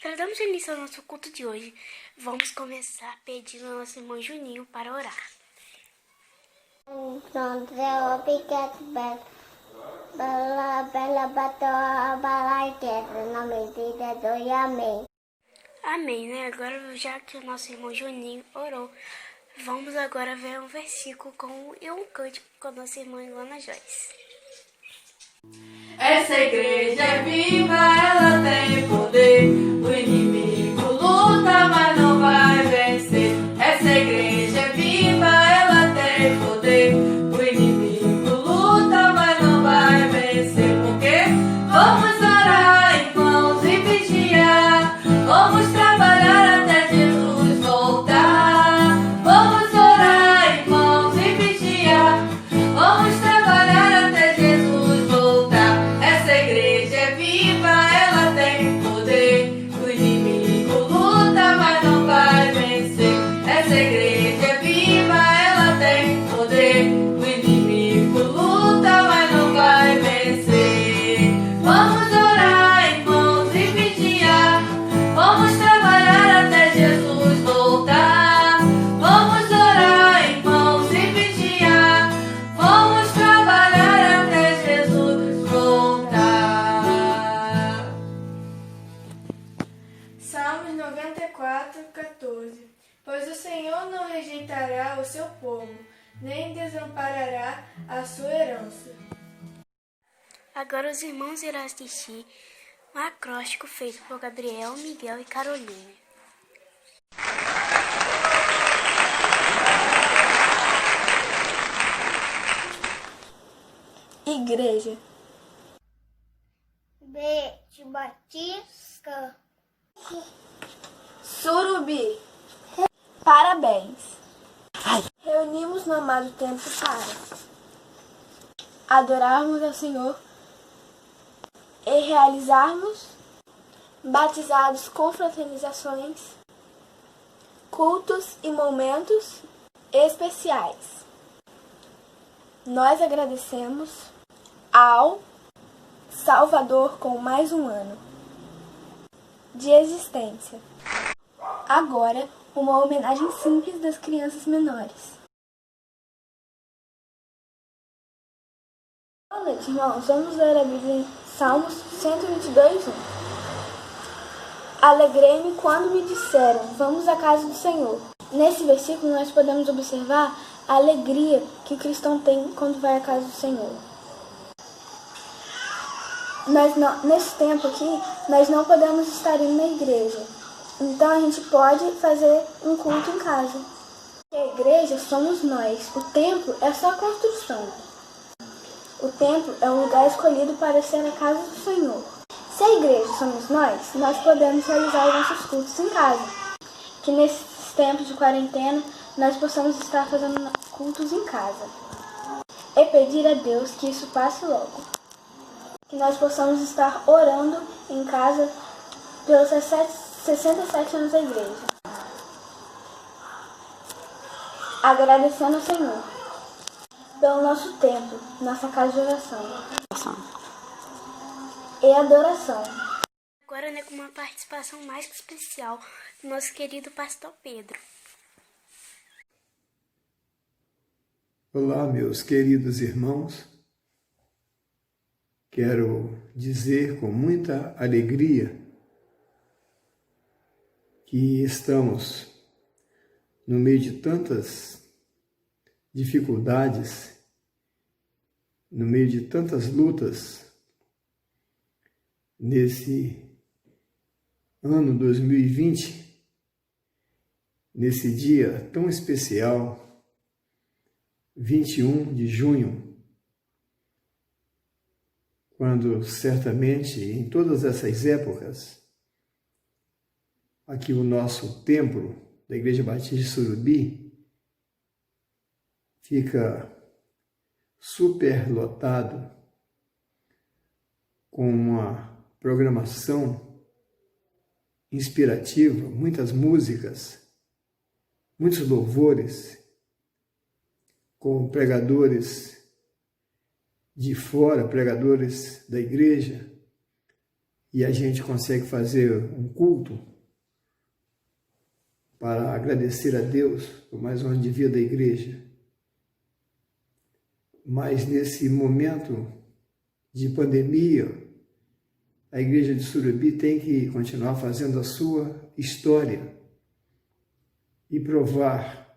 Tratamos de iniciar o nosso culto de hoje. Vamos começar pedindo ao nosso irmão Juninho para orar. Amém, né? Agora, já que o nosso irmão Juninho orou, vamos agora ver um versículo e um cântico com a nossa irmã Ilana Joyce. Essa igreja é viva, ela tem poder. O inimigo luta, mas não vai vencer. Essa igreja é viva, ela tem poder. O inimigo luta, mas não vai vencer. Porque vamos orar, irmãos, e vigiar. Vamos trabalhar até Jesus voltar. Vamos orar, irmãos, e vigiar. Vamos trabalhar até Jesus voltar. Essa igreja é viva, ela tem poder. O inimigo luta, mas não vai vencer. Essa igreja é viva, ela tem poder. O inimigo luta, mas não vai vencer. Vamos orar, irmãos, e vigiar. Vamos trabalhar até Jesus voltar. Vamos orar, irmãos, e vigiar. Vamos trabalhar até Jesus voltar. Salmos 94, 14. Pois o Senhor não rejeitará o seu povo, nem desamparará a sua herança. Agora os irmãos irão assistir um acróstico feito por Gabriel, Miguel e Carolina. Igreja. Bete Batista. Surubi. Parabéns. Reunimos no amado tempo para adorarmos ao Senhor e realizarmos batizados, confraternizações, cultos e momentos especiais. Nós agradecemos ao Salvador com mais um ano de existência. Agora, uma homenagem simples das crianças menores. Boa noite, irmãos. Vamos ler a Bíblia em Salmos 122, 1. Alegrei-me quando me disseram, vamos à casa do Senhor. Nesse versículo nós podemos observar a alegria que o cristão tem quando vai à casa do Senhor. Nesse tempo aqui, nós não podemos estar indo na igreja. Então a gente pode fazer um culto em casa. A igreja somos nós. O templo é só construção. O templo é um lugar escolhido para ser a casa do Senhor. Se a igreja somos nós podemos realizar os nossos cultos em casa. Que nesses tempos de quarentena, nós possamos estar fazendo cultos em casa. E pedir a Deus que isso passe logo. Que nós possamos estar orando em casa pelos 67 anos da igreja. Agradecendo ao Senhor pelo nosso templo, nossa casa de oração e adoração. Agora, né, com uma participação mais que especial do nosso querido pastor Pedro. Olá, meus queridos irmãos. Quero dizer com muita alegria que estamos no meio de tantas dificuldades, no meio de tantas lutas, nesse ano 2020, nesse dia tão especial, 21 de junho, quando certamente em todas essas épocas, aqui o nosso templo da Igreja Batista de Surubi fica superlotado com uma programação inspirativa, muitas músicas, muitos louvores, com pregadores de fora, pregadores da igreja, e a gente consegue fazer um culto para agradecer a Deus por mais um ano de vida da igreja. Mas nesse momento de pandemia, a igreja de Surubim tem que continuar fazendo a sua história e provar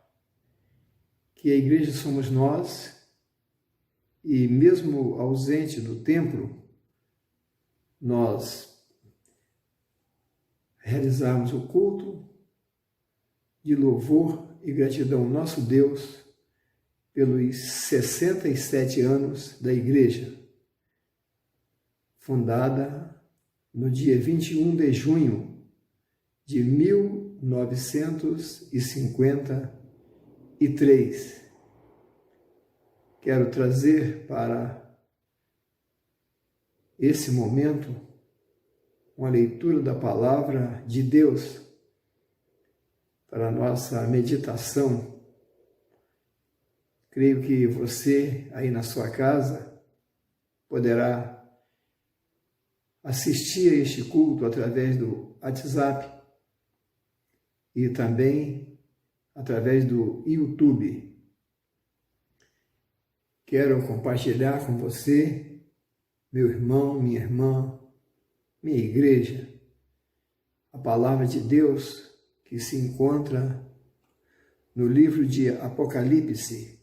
que a igreja somos nós e mesmo ausente do templo, nós realizarmos o culto de louvor e gratidão ao nosso Deus pelos 67 anos da igreja, fundada no dia 21 de junho de 1953. Quero trazer para esse momento uma leitura da palavra de Deus para a nossa meditação. Creio que você aí na sua casa poderá assistir a este culto através do WhatsApp e também através do YouTube. Quero compartilhar com você, meu irmão, minha irmã, minha igreja, a palavra de Deus que se encontra no livro de Apocalipse,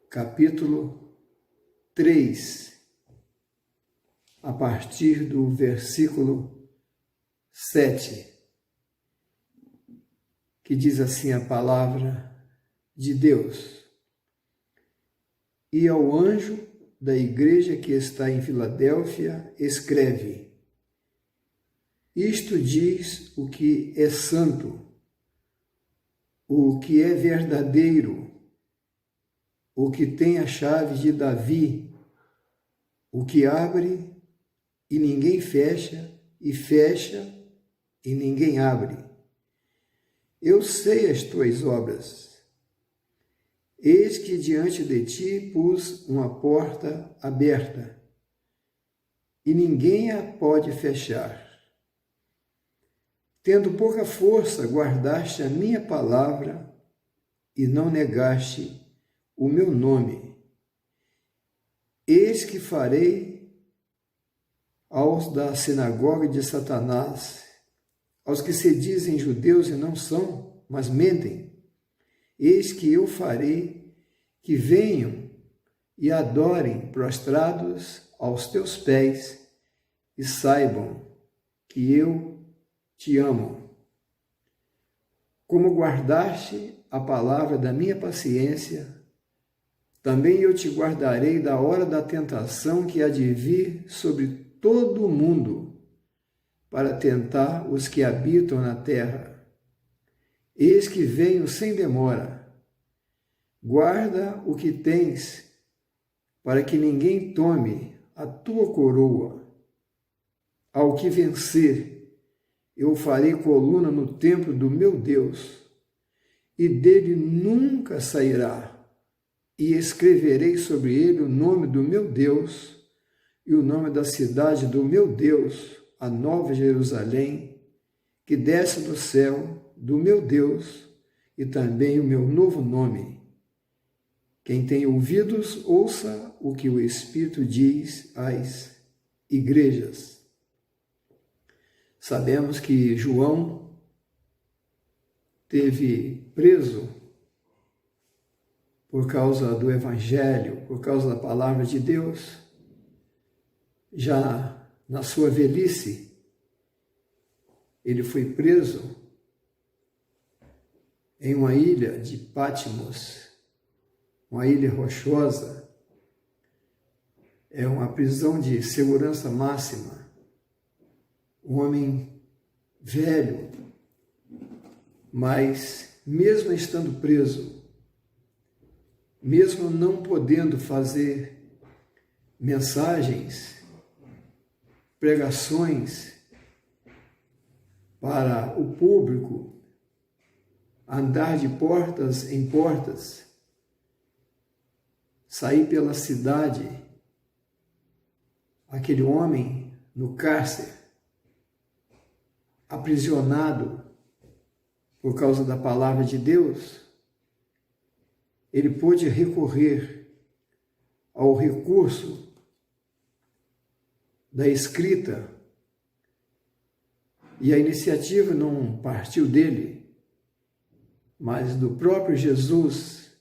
capítulo 3, a partir do versículo 7, que diz assim a palavra de Deus: E ao anjo da igreja que está em Filadélfia, escreve: Isto diz o que é santo, o que é verdadeiro, o que tem a chave de Davi, o que abre e ninguém fecha, e fecha e ninguém abre. Eu sei as tuas obras. Eis que diante de ti pus uma porta aberta, e ninguém a pode fechar. Tendo pouca força, guardaste a minha palavra e não negaste o meu nome. Eis que farei aos da sinagoga de Satanás, aos que se dizem judeus e não são, mas mentem, eis que eu farei que venham e adorem prostrados aos teus pés e saibam que eu te amo. Como guardaste a palavra da minha paciência, também eu te guardarei da hora da tentação que há de vir sobre todo o mundo, para tentar os que habitam na terra. Eis que venho sem demora. Guarda o que tens, para que ninguém tome a tua coroa. Ao que vencer, eu farei coluna no templo do meu Deus, e dele nunca sairá, e escreverei sobre ele o nome do meu Deus e o nome da cidade do meu Deus, a Nova Jerusalém, que desce do céu do meu Deus, e também o meu novo nome. Quem tem ouvidos, ouça o que o Espírito diz às igrejas. Sabemos que João teve preso por causa do Evangelho, por causa da palavra de Deus. Já na sua velhice, ele foi preso em uma ilha de Patmos, uma ilha rochosa. É uma prisão de segurança máxima. Um homem velho, mas mesmo estando preso, mesmo não podendo fazer mensagens, pregações para o público, andar de portas em portas, sair pela cidade, aquele homem no cárcere, aprisionado por causa da palavra de Deus, ele pôde recorrer ao recurso da escrita, e a iniciativa não partiu dele, mas do próprio Jesus,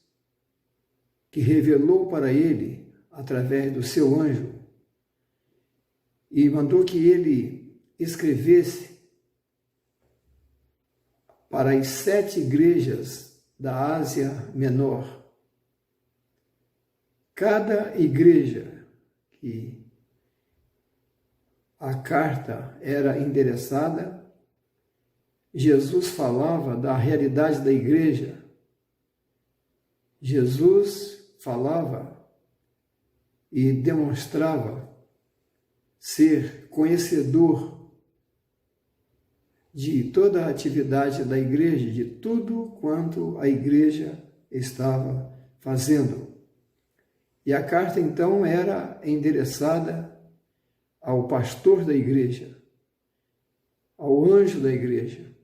que revelou para ele através do seu anjo e mandou que ele escrevesse para as 7 igrejas da Ásia Menor. Cada igreja que a carta era endereçada, Jesus falava da realidade da igreja. Jesus falava e demonstrava ser conhecedor de toda a atividade da igreja, de tudo quanto a igreja estava fazendo. E a carta, então, era endereçada ao pastor da igreja, ao anjo da igreja,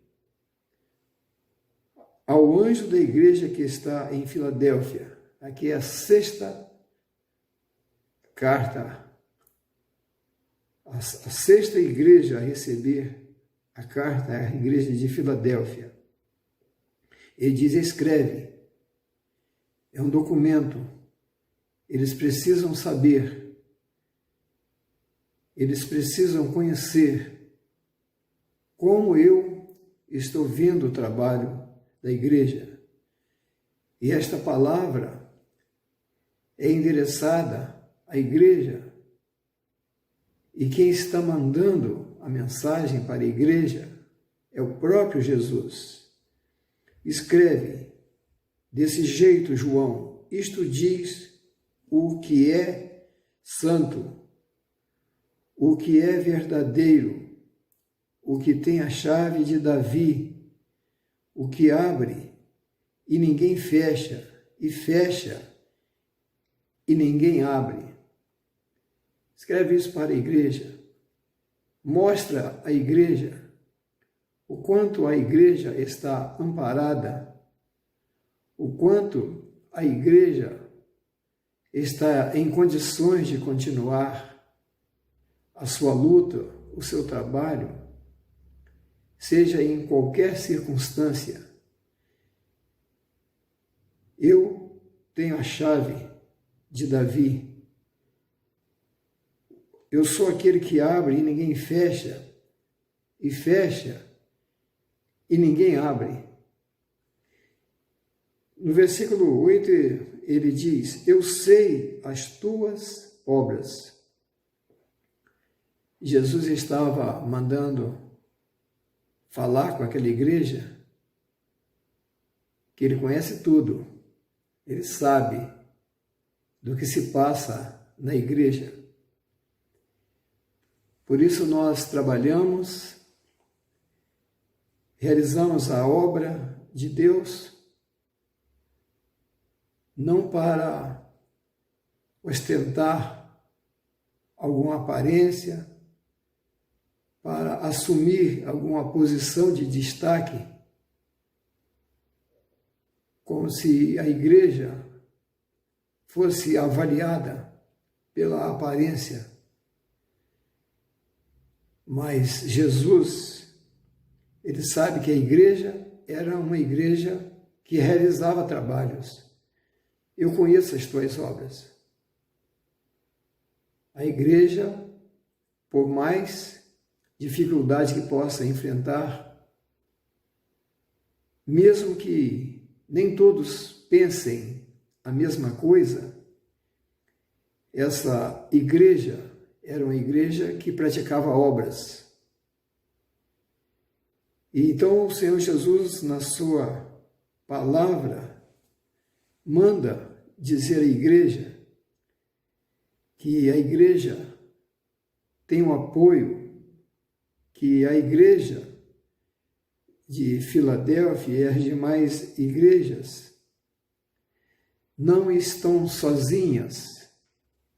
ao anjo da igreja que está em Filadélfia. Aqui é a 6ª carta, a 6ª igreja a receber a carta, é a igreja de Filadélfia. Ele diz: escreve. É um documento. Eles precisam saber. Eles precisam conhecer como eu estou vendo o trabalho da igreja. E esta palavra é endereçada à igreja. E quem está mandando a mensagem para a igreja é o próprio Jesus. Escreve: desse jeito, João, isto diz o que é santo, o que é verdadeiro, o que tem a chave de Davi, o que abre e ninguém fecha, e fecha e ninguém abre. Escreve isso para a igreja. Mostra à igreja o quanto a igreja está amparada, o quanto a igreja está em condições de continuar a sua luta, o seu trabalho, seja em qualquer circunstância. Eu tenho a chave de Davi. Eu sou aquele que abre e ninguém fecha, e fecha e ninguém abre. No versículo 8, ele diz: eu sei as tuas obras. Jesus estava mandando falar com aquela igreja, que ele conhece tudo, ele sabe do que se passa na igreja. Por isso nós trabalhamos, realizamos a obra de Deus, não para ostentar alguma aparência, para assumir alguma posição de destaque, como se a igreja fosse avaliada pela aparência. Mas Jesus, ele sabe que a igreja era uma igreja que realizava trabalhos. Eu conheço as tuas obras. A igreja, por mais dificuldade que possa enfrentar, mesmo que nem todos pensem a mesma coisa, essa igreja era uma igreja que praticava obras. E então o Senhor Jesus, na sua palavra, manda dizer à igreja que a igreja tem um apoio, que a igreja de Filadélfia e as demais igrejas não estão sozinhas,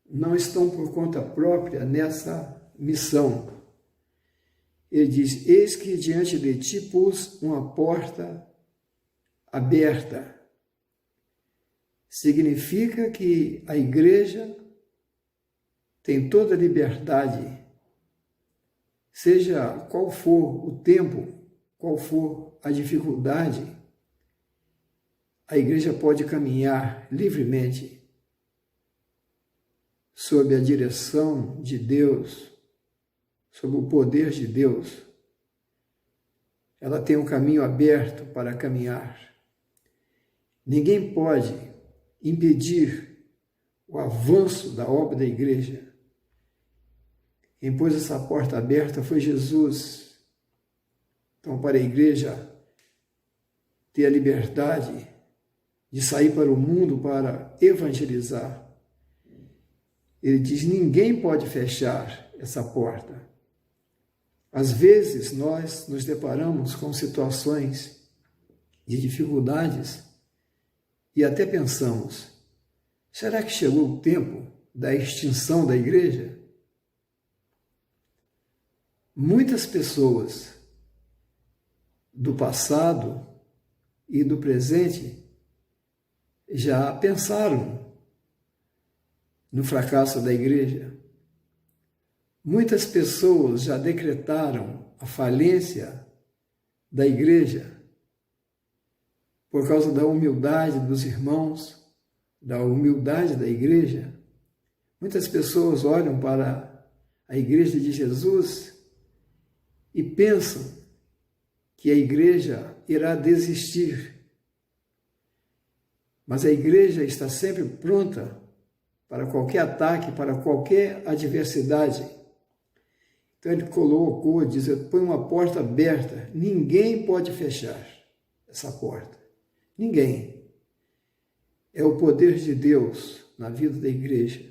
não estão por conta própria nessa missão. Ele diz: eis que diante de ti pus uma porta aberta. Significa que a igreja tem toda a liberdade, seja qual for o tempo, qual for a dificuldade, a igreja pode caminhar livremente sob a direção de Deus, sob o poder de Deus. Ela tem um caminho aberto para caminhar. Ninguém pode impedir o avanço da obra da igreja. Quem pôs essa porta aberta foi Jesus. Então, para a igreja ter a liberdade de sair para o mundo para evangelizar, ele diz: ninguém pode fechar essa porta. Às vezes, nós nos deparamos com situações de dificuldades e até pensamos: será que chegou o tempo da extinção da igreja? Muitas pessoas do passado e do presente já pensaram no fracasso da igreja. Muitas pessoas já decretaram a falência da igreja por causa da humildade dos irmãos, da humildade da igreja. Muitas pessoas olham para a igreja de Jesus e pensam que a igreja irá desistir. Mas a igreja está sempre pronta para qualquer ataque, para qualquer adversidade. Então ele colocou, diz: põe uma porta aberta, ninguém pode fechar essa porta. Ninguém. É o poder de Deus na vida da igreja.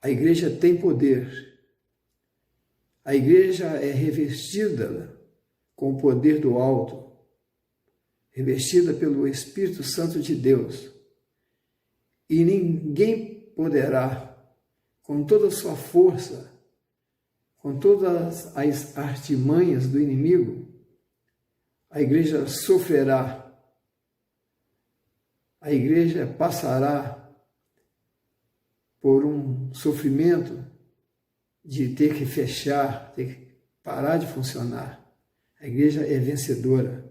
A igreja tem poder. A igreja é revestida com o poder do alto, revestida pelo Espírito Santo de Deus. E ninguém poderá, com toda a sua força, com todas as artimanhas do inimigo, a igreja sofrerá, a igreja passará por um sofrimento de ter que fechar, ter que parar de funcionar. A igreja é vencedora.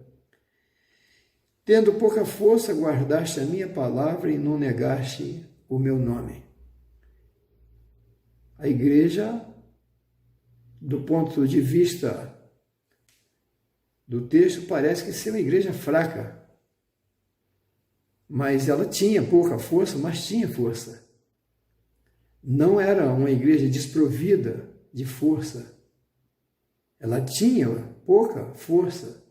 Tendo pouca força, guardaste a minha palavra e não negaste o meu nome. A igreja, do ponto de vista do texto, parece que ser uma igreja fraca. Mas ela tinha pouca força, mas tinha força. Não era uma igreja desprovida de força. Ela tinha pouca força.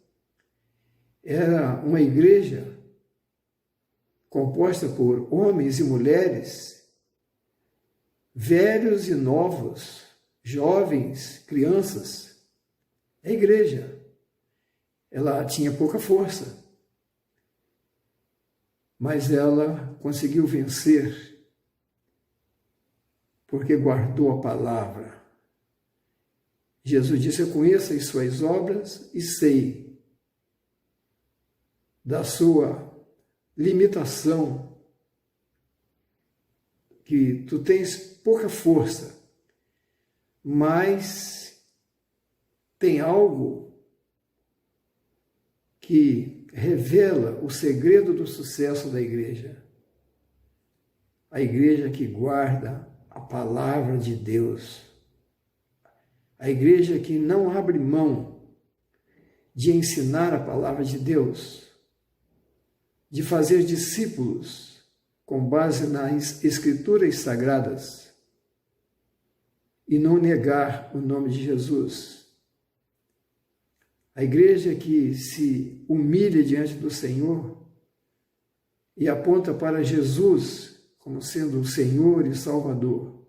Era uma igreja composta por homens e mulheres, velhos e novos, jovens, crianças. A igreja, ela tinha pouca força, mas ela conseguiu vencer porque guardou a palavra. Jesus disse: eu conheço as suas obras e sei da sua limitação, que tu tens pouca força, mas tem algo que revela o segredo do sucesso da igreja. A igreja que guarda a palavra de Deus. A igreja que não abre mão de ensinar a palavra de Deus, de fazer discípulos com base nas Escrituras Sagradas e não negar o nome de Jesus. A igreja que se humilha diante do Senhor e aponta para Jesus como sendo o Senhor e Salvador.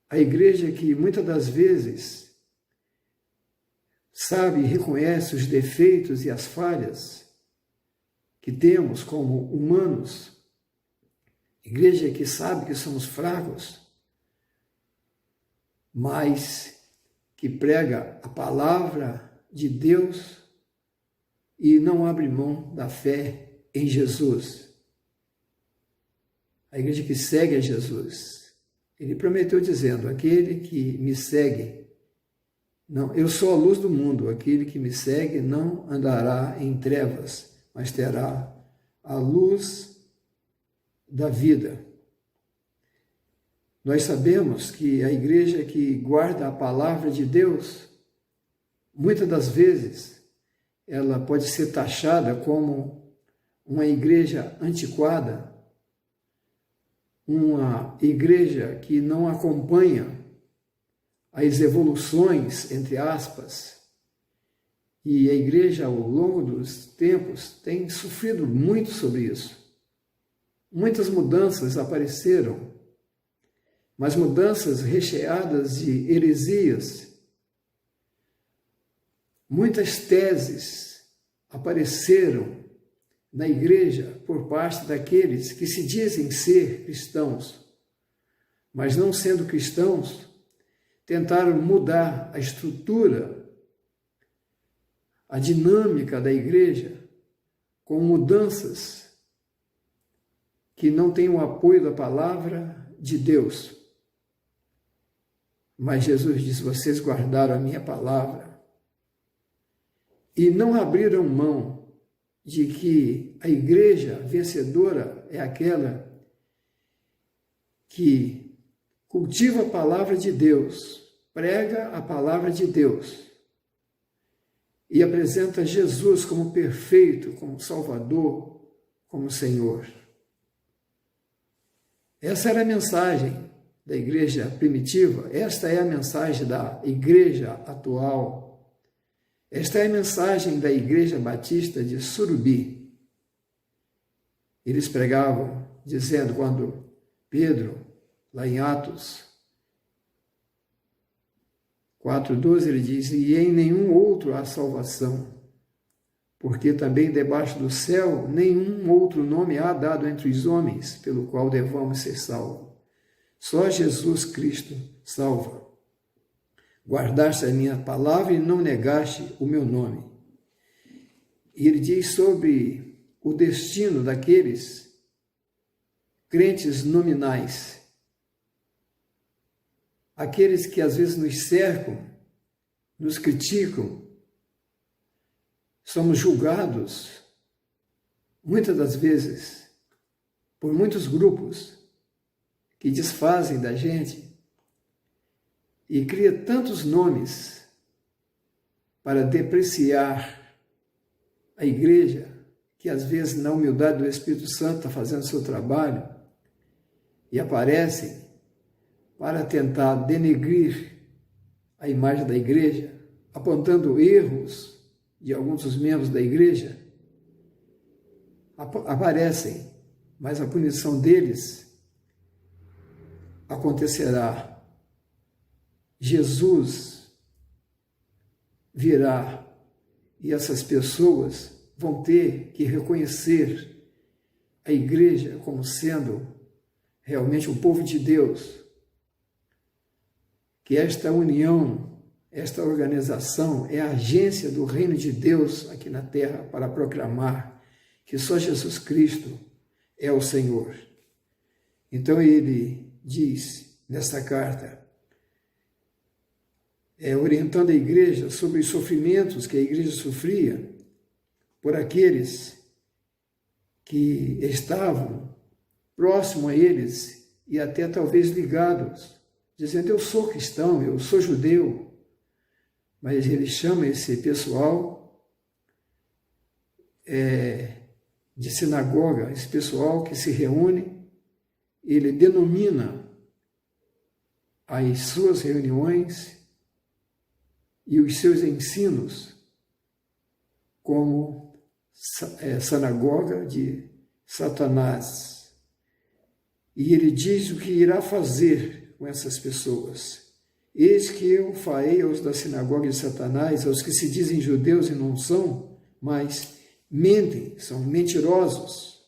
A igreja que muitas das vezes sabe e reconhece os defeitos e as falhas que temos como humanos. Igreja que sabe que somos fracos, mas que prega a palavra de Deus e não abre mão da fé em Jesus. A igreja que segue a Jesus. Ele prometeu dizendo, aquele que me segue, não, eu sou a luz do mundo, aquele que me segue não andará em trevas, mas terá a luz da vida. Nós sabemos que a igreja que guarda a palavra de Deus, muitas das vezes, ela pode ser taxada como uma igreja antiquada, uma igreja que não acompanha as evoluções, entre aspas, e a igreja, ao longo dos tempos, tem sofrido muito sobre isso. Muitas mudanças apareceram, mas mudanças recheadas de heresias. Muitas teses apareceram na igreja por parte daqueles que se dizem ser cristãos, mas não sendo cristãos, tentaram mudar a estrutura, a dinâmica da igreja, com mudanças que não têm o apoio da palavra de Deus. Mas Jesus disse, vocês guardaram a minha palavra e não abriram mão de que a igreja vencedora é aquela que cultiva a palavra de Deus, prega a palavra de Deus e apresenta Jesus como perfeito, como Salvador, como Senhor. Essa era a mensagem da igreja primitiva, esta é a mensagem da igreja atual. Esta é a mensagem da Igreja Batista de Surubi. Eles pregavam, dizendo, quando Pedro, lá em Atos 4:12, ele diz, e em nenhum outro há salvação, porque também debaixo do céu nenhum outro nome há dado entre os homens, pelo qual devamos ser salvos. Só Jesus Cristo salva. Guardaste a minha palavra e não negaste o meu nome. E ele diz sobre o destino daqueles crentes nominais, aqueles que às vezes nos cercam, nos criticam, somos julgados, muitas das vezes, por muitos grupos que desfazem da gente, e cria tantos nomes para depreciar a igreja, que às vezes na humildade do Espírito Santo está fazendo o seu trabalho, e aparecem para tentar denegrir a imagem da igreja, apontando erros de alguns dos membros da igreja. Aparecem, mas a punição deles acontecerá. Jesus virá e essas pessoas vão ter que reconhecer a igreja como sendo realmente o povo de Deus, que esta união, esta organização é a agência do reino de Deus aqui na terra para proclamar que só Jesus Cristo é o Senhor. Então ele diz nesta carta, orientando a igreja sobre os sofrimentos que a igreja sofria por aqueles que estavam próximos a eles e até talvez ligados, dizendo, eu sou cristão, eu sou judeu, mas ele chama esse pessoal de sinagoga, esse pessoal que se reúne, ele denomina as suas reuniões e os seus ensinos como sinagoga de Satanás. E ele diz o que irá fazer com essas pessoas. Eis que eu farei aos da sinagoga de Satanás, aos que se dizem judeus e não são, mas mentem, são mentirosos.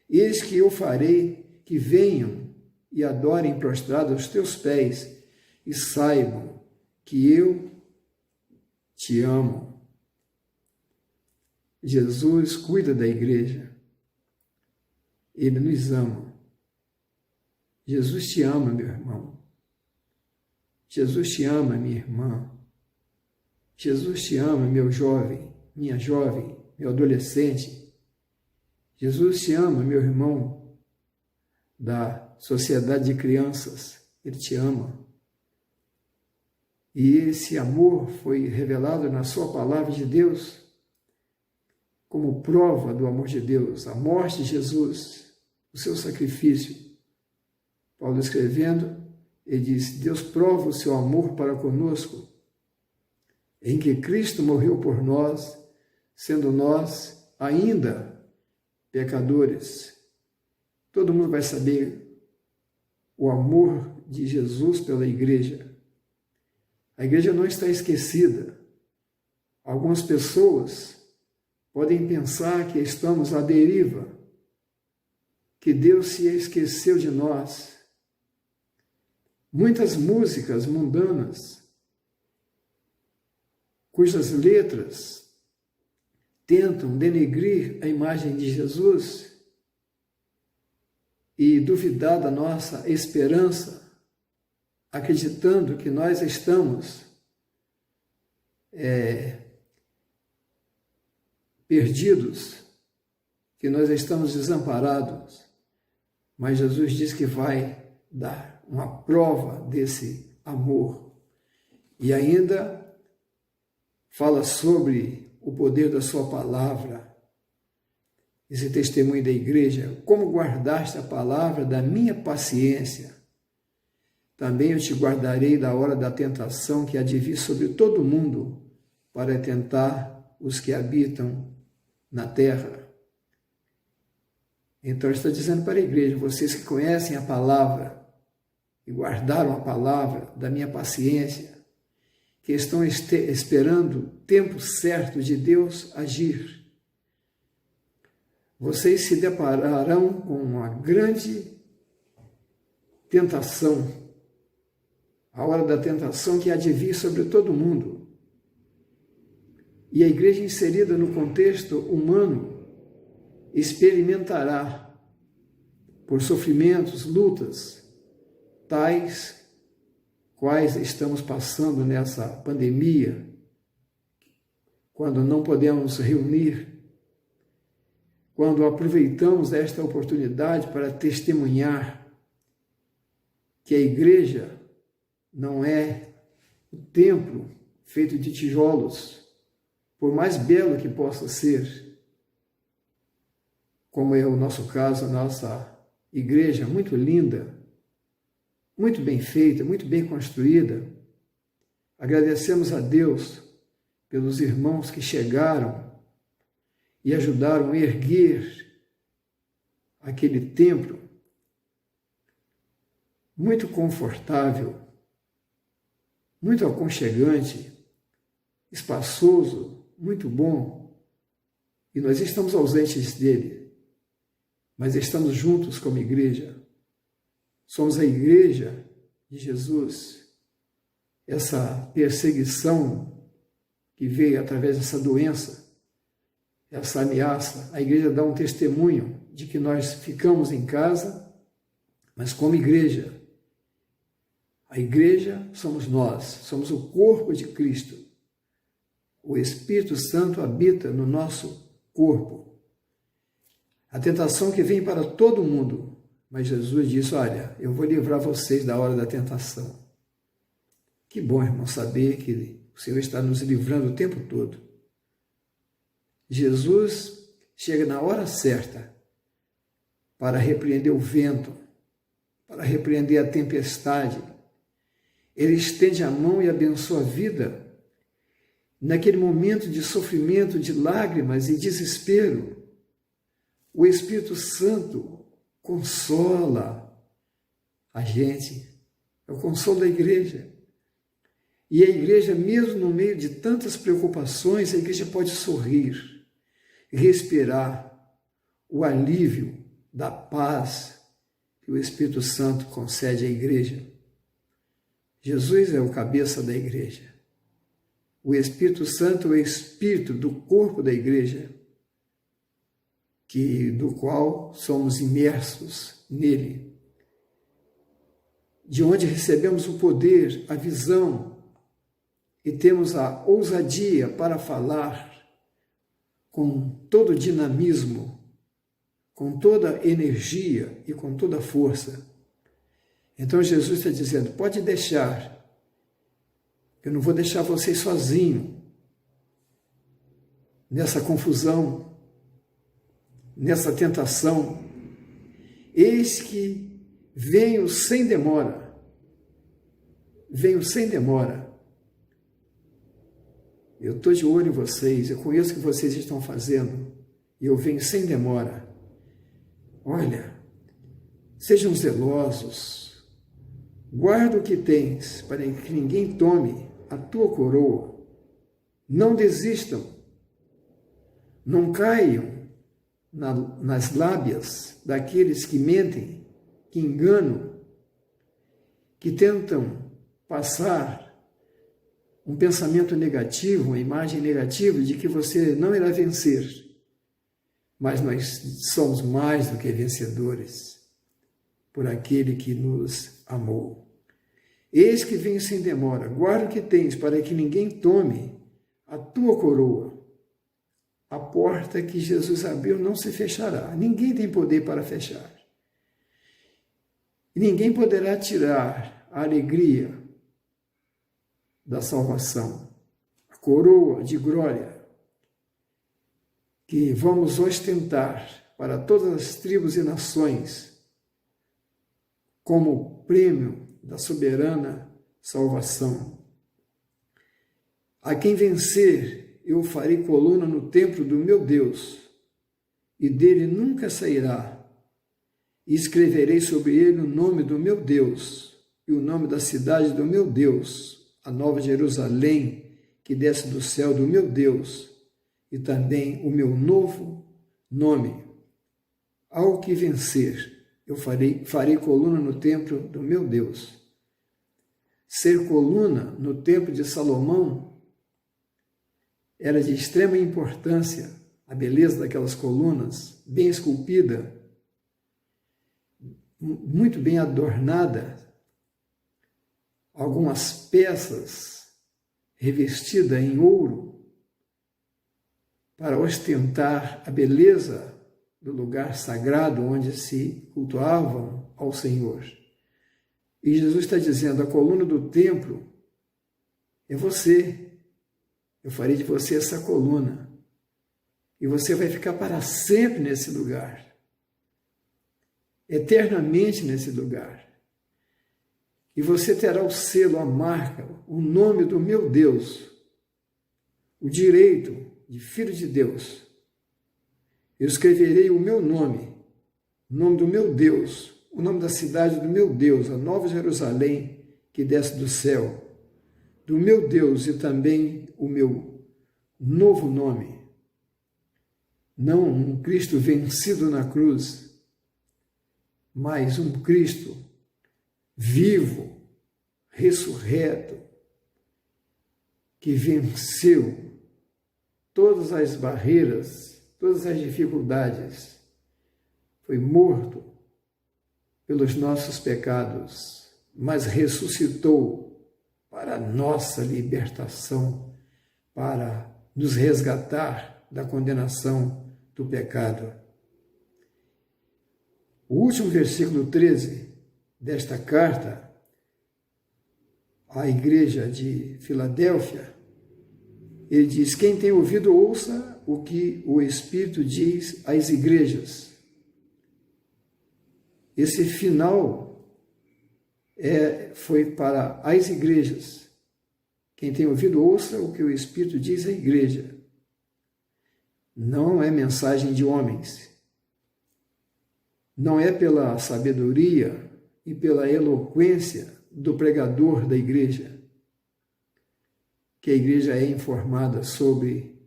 Eis que eu farei que venham e adorem prostrados aos teus pés, e saibam que eu te amo. Jesus cuida da igreja. Ele nos ama. Jesus te ama, meu irmão. Jesus te ama, minha irmã. Jesus te ama, meu jovem, minha jovem, meu adolescente. Jesus te ama, meu irmão da sociedade de crianças. Ele te ama. E esse amor foi revelado na sua palavra de Deus como prova do amor de Deus, a morte de Jesus, o seu sacrifício. Paulo escrevendo, ele diz: Deus prova o seu amor para conosco, em que Cristo morreu por nós, sendo nós ainda pecadores. Todo mundo vai saber o amor de Jesus pela igreja. A igreja não está esquecida. Algumas pessoas podem pensar que estamos à deriva, que Deus se esqueceu de nós. Muitas músicas mundanas, cujas letras tentam denegrir a imagem de Jesus e duvidar da nossa esperança, acreditando que nós estamos perdidos, que nós estamos desamparados. Mas Jesus diz que vai dar uma prova desse amor. E ainda fala sobre o poder da sua palavra. Esse testemunho da igreja: como guardaste a palavra da minha paciência, também eu te guardarei da hora da tentação que há de vir sobre todo mundo, para tentar os que habitam na terra. Então está dizendo para a igreja: vocês que conhecem a palavra e guardaram a palavra da minha paciência, que estão esperando o tempo certo de Deus agir, vocês se depararão com uma grande tentação, a hora da tentação que há de vir sobre todo mundo. E a igreja inserida no contexto humano experimentará, por sofrimentos, lutas, tais quais estamos passando nessa pandemia, quando não podemos reunir, quando aproveitamos esta oportunidade para testemunhar que a igreja não é o templo feito de tijolos, por mais belo que possa ser, como é o nosso caso, a nossa igreja muito linda, muito bem feita, muito bem construída. Agradecemos a Deus pelos irmãos que chegaram e ajudaram a erguer aquele templo muito confortável, muito aconchegante, espaçoso, muito bom. E nós estamos ausentes dele, mas estamos juntos como igreja. Somos a igreja de Jesus. Essa perseguição que veio através dessa doença, essa ameaça, a igreja dá um testemunho de que nós ficamos em casa, mas como igreja. A igreja somos nós, somos o corpo de Cristo. O Espírito Santo habita no nosso corpo. A tentação que vem para todo mundo, mas Jesus disse: olha, eu vou livrar vocês da hora da tentação. Que bom, irmão, saber que o Senhor está nos livrando o tempo todo. Jesus chega na hora certa para repreender o vento, para repreender a tempestade. Ele estende a mão e abençoa a vida. Naquele momento de sofrimento, de lágrimas e desespero, o Espírito Santo consola a gente. É o consolo da igreja. E a igreja, mesmo no meio de tantas preocupações, a igreja pode sorrir, respirar o alívio da paz que o Espírito Santo concede à igreja. Jesus é o cabeça da igreja. O Espírito Santo é o espírito do corpo da igreja, do qual somos imersos nele, de onde recebemos o poder, a visão e temos a ousadia para falar com todo dinamismo, com toda energia e com toda força. Então Jesus está dizendo, pode deixar, eu não vou deixar vocês sozinhos nessa confusão, nessa tentação. Eis que venho sem demora. Venho sem demora. Eu estou de olho em vocês, eu conheço o que vocês estão fazendo e eu venho sem demora. Olha, sejam zelosos, guarda o que tens para que ninguém tome a tua coroa. Não desistam, não caiam nas lábias daqueles que mentem, que enganam, que tentam passar um pensamento negativo, uma imagem negativa de que você não irá vencer. Mas nós somos mais do que vencedores por aquele que nos amou. Eis que venho sem demora, guarda o que tens para que ninguém tome a tua coroa. A porta que Jesus abriu não se fechará. Ninguém tem poder para fechar. E ninguém poderá tirar a alegria da salvação, a coroa de glória que vamos ostentar para todas as tribos e nações como prêmio da soberana salvação. A quem vencer, eu farei coluna no templo do meu Deus, e dele nunca sairá. E escreverei sobre ele o nome do meu Deus, e o nome da cidade do meu Deus, a nova Jerusalém, que desce do céu do meu Deus, e também o meu novo nome. Ao que vencer, eu farei coluna no templo do meu Deus. Ser coluna no templo de Salomão era de extrema importância, a beleza daquelas colunas, bem esculpida, muito bem adornada, algumas peças revestidas em ouro para ostentar a beleza do lugar sagrado onde se cultuavam ao Senhor. E Jesus está dizendo, a coluna do templo é você. Eu farei de você essa coluna. E você vai ficar para sempre nesse lugar. Eternamente nesse lugar. E você terá o selo, a marca, o nome do meu Deus, o direito de filho de Deus. Eu escreverei o meu nome, o nome do meu Deus, o nome da cidade do meu Deus, a nova Jerusalém que desce do céu, do meu Deus e também o meu novo nome. Não um Cristo vencido na cruz, mas um Cristo vivo, ressurreto, que venceu todas as barreiras, todas as dificuldades, foi morto pelos nossos pecados, mas ressuscitou para a nossa libertação, para nos resgatar da condenação do pecado. O último versículo 13 desta carta à igreja de Filadélfia, ele diz, quem tem ouvido, ouça o que o Espírito diz às igrejas. Esse final foi para as igrejas. Quem tem ouvido, ouça o que o Espírito diz à igreja. Não é mensagem de homens. Não é pela sabedoria e pela eloquência do pregador da igreja que a igreja é informada sobre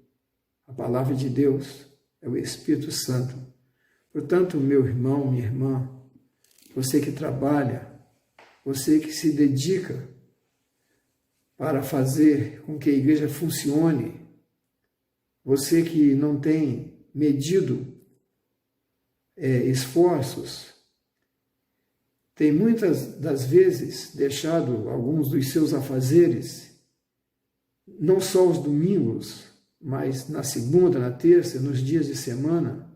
a palavra de Deus, é o Espírito Santo. Portanto, meu irmão, minha irmã, você que trabalha, você que se dedica para fazer com que a igreja funcione. Você que não tem medido esforços, tem muitas das vezes deixado alguns dos seus afazeres, não só os domingos, mas na segunda, na terça, nos dias de semana.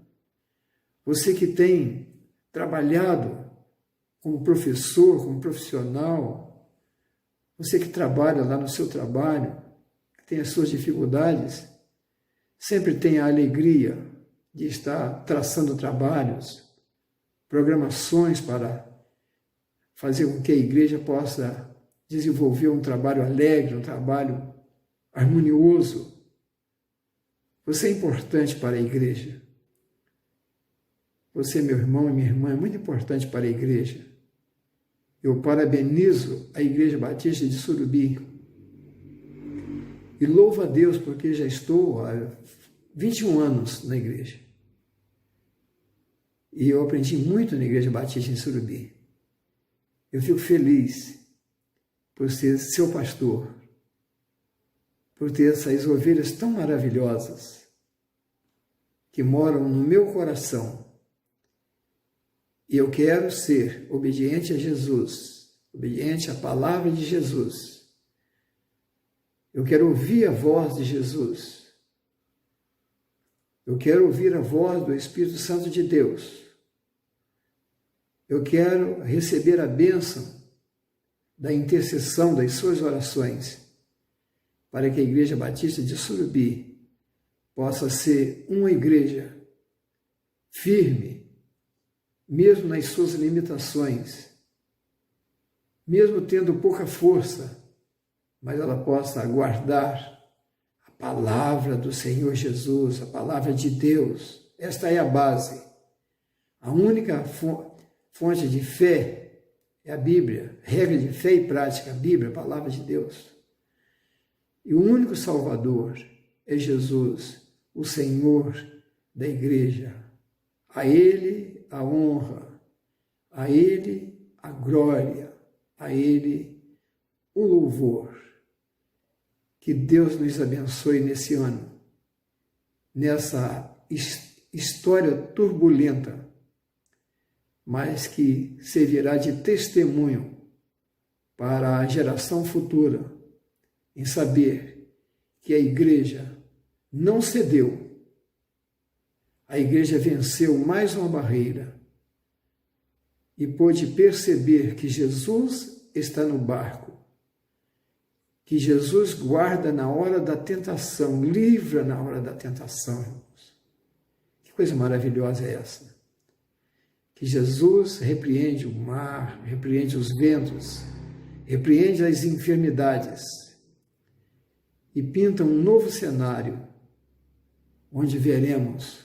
Você que tem trabalhado como professor, como profissional, você que trabalha lá no seu trabalho, que tem as suas dificuldades, sempre tem a alegria de estar traçando trabalhos, programações para fazer com que a igreja possa desenvolver um trabalho alegre, um trabalho harmonioso. Você é importante para a igreja. Você, meu irmão e minha irmã, é muito importante para a igreja. Eu parabenizo a Igreja Batista de Surubi e louvo a Deus porque já estou há 21 anos na igreja. E eu aprendi muito na Igreja Batista de Surubi. Eu fico feliz por ser seu pastor, por ter essas ovelhas tão maravilhosas que moram no meu coração. E eu quero ser obediente a Jesus, obediente à palavra de Jesus. Eu quero ouvir a voz de Jesus. Eu quero ouvir a voz do Espírito Santo de Deus. Eu quero receber a bênção da intercessão das suas orações, para que a Igreja Batista de Surubi possa ser uma igreja firme, mesmo nas suas limitações, mesmo tendo pouca força, mas ela possa aguardar a palavra do Senhor Jesus, a palavra de Deus. Esta é a base. A única fonte de fé é a Bíblia, regra de fé e prática, a Bíblia, a palavra de Deus. E o único Salvador é Jesus, o Senhor da igreja. A Ele a honra, a Ele a glória, a Ele o louvor. Que Deus nos abençoe nesse ano, nessa história turbulenta, mas que servirá de testemunho para a geração futura, em saber que a igreja não cedeu. A igreja venceu mais uma barreira e pôde perceber que Jesus está no barco, que Jesus guarda na hora da tentação, livra na hora da tentação, irmãos. Que coisa maravilhosa é essa? Que Jesus repreende o mar, repreende os ventos, repreende as enfermidades e pinta um novo cenário, onde veremos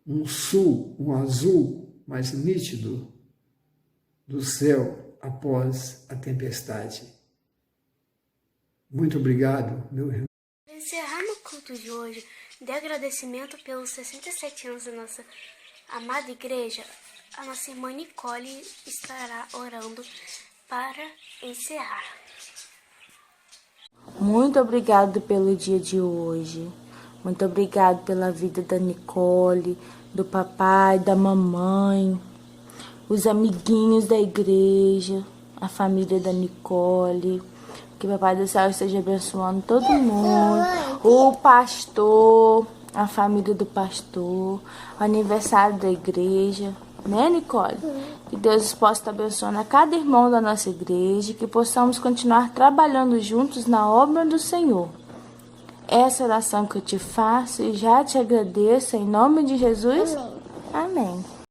um sul, um azul mais nítido do céu após a tempestade. Muito obrigado, meu irmão. Encerrando o culto de hoje, de agradecimento pelos 67 anos da nossa amada igreja, a nossa irmã Nicole estará orando para encerrar. Muito obrigado pelo dia de hoje. Muito obrigado pela vida da Nicole, do papai, da mamãe, os amiguinhos da igreja, a família da Nicole. Que o Papai do Céu esteja abençoando todo mundo. O pastor, a família do pastor, o aniversário da igreja. Né, Nicole? Que Deus possa estar abençoando a cada irmão da nossa igreja, que possamos continuar trabalhando juntos na obra do Senhor. Essa oração que eu te faço e já te agradeço em nome de Jesus. Amém.